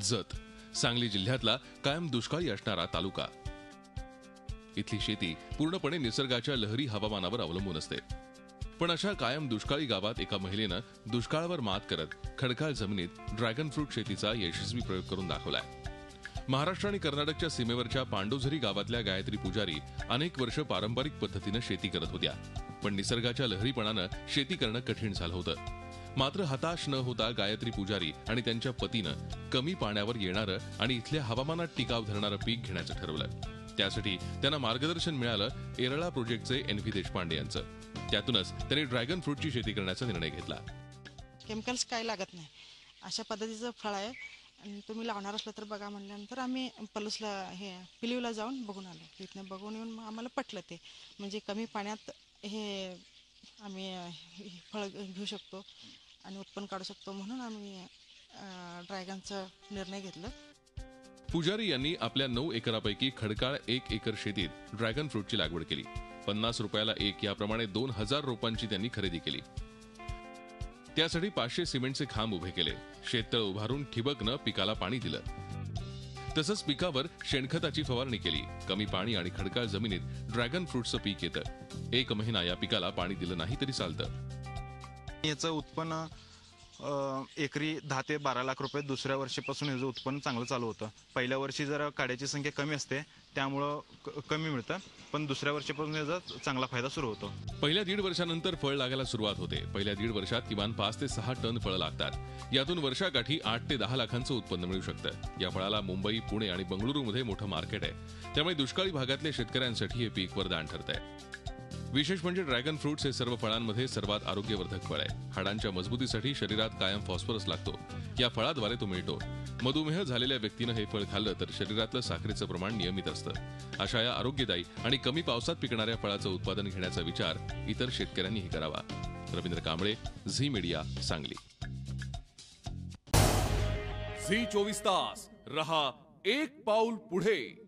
जत सांगली जिल्ह्यातला कायम दुष्काळी असणारा तालुका. इथली शेती पूर्णपणे निसर्गाच्या लहरी हवामानावर अवलंबून असते. पण अशा कायम दुष्काळी गावात एका महिलेनं दुष्काळावर मात करत खडकाळ जमिनीत ड्रॅगन फ्रूट शेतीचा यशस्वी प्रयोग करून दाखवलाय. महाराष्ट्र आणि कर्नाटकच्या सीमेवरच्या पांडोझरी गावातल्या गायत्री पुजारी अनेक वर्ष पारंपरिक पद्धतीनं शेती करत होत्या. पण निसर्गाच्या लहरीपणानं शेती करणं कठीण झालं होतं. मात्र हताश न होता गायत्री पुजारी आणि त्यांच्या पतीनं कमी पाण्यावर येणारं आणि इथल्या हवामानात टिकाव धरणारं पीक घेण्याचं ठरवलं. त्यासाठी त्यांना मार्गदर्शन मिळालं एरळा प्रोजेक्टचे NV देशपांडे यांचं. त्यातूनच त्यांनी ड्रॅगन फ्रूटची शेती करण्याचा निर्णय घेतला. केमिकल्स काय लागत नाही अशा पद्धतीचं फळ आहे आणि तुम्ही लावणार असलं तर बघा म्हणल्यानंतर आम्ही पलूसला पिलीवला जाऊन बघून आलो. तिथनं बघून येऊन आम्हाला पटलं ते म्हणजे कमी पाण्यात हे आम्ही फळ घेऊ शकतो आणि उत्पन्न काढू शकतो म्हणून आम्ही ड्रॅगनचा निर्णय घेतला. पुजारी यांनी आपल्या 9 एकरापैकी खडकाळ 1 एकर शेतीत ड्रॅगन फ्रूटची लागवड केली. 50 रुपयाला एक याप्रमाणे 2000 रोपांची त्यांनी खरेदी केली. त्यासाठी 500 सिमेंटचे खांब उभे केले. शेततळ उभारून ठिबकनं पिकाला पाणी दिलं. तसंच पिकावर शेणखताची फवारणी केली. कमी पाणी आणि खडकाळ जमिनीत ड्रॅगन फ्रूटचं पीक येतं. 1 महिना या पिकाला पाणी दिलं नाही तरी चालतं. याचं उत्पन्न एकरी 10 ते 12 लाख रुपये दुसऱ्या वर्षीपासून याचं उत्पन्न चांगलं चालू होतं. पहिल्या वर्षी जरा काड्याची संख्या कमी असते त्यामुळं कमी मिळतं, पण दुसऱ्या वर्षीपासून याचा चांगला फायदा सुरू होतो. पहिल्या 1.5 वर्षानंतर फळ लागायला सुरुवात होते. पहिल्या 1.5 वर्षात किमान 5 ते 6 टन फळं लागतात. यातून वर्षाकाठी 8 ते 10 लाखांचं उत्पन्न मिळू शकतं. या फळाला मुंबई, पुणे आणि बंगळुरूमध्ये मोठं मार्केट आहे. त्यामुळे दुष्काळी भागातल्या शेतकऱ्यांसाठी हे पीक वरदान ठरतंय. विशेष म्हणजे ड्रॅगन फ्रूट्स हे सर्व फळांमध्ये सर्वात आरोग्यवर्धक फळ आहे. हाडांच्या मजबूतीसाठी शरीरात कायम फॉस्फरस लागतो. या फळाद्वारे तो मिळतो. मधुमेह झालेल्या व्यक्तीनं हे फळ खाल्लं तर शरीरातलं साखरेचं प्रमाण नियमित असतं. अशा या आरोग्यदायी आणि कमी पावसात पिकणाऱ्या फळाचं उत्पादन घेण्याचा विचार इतर शेतकऱ्यांनीही करावा. Ravindra Kamble, Zee media, Sangli. Zee 24 तास रहा एक पाऊल पुढे.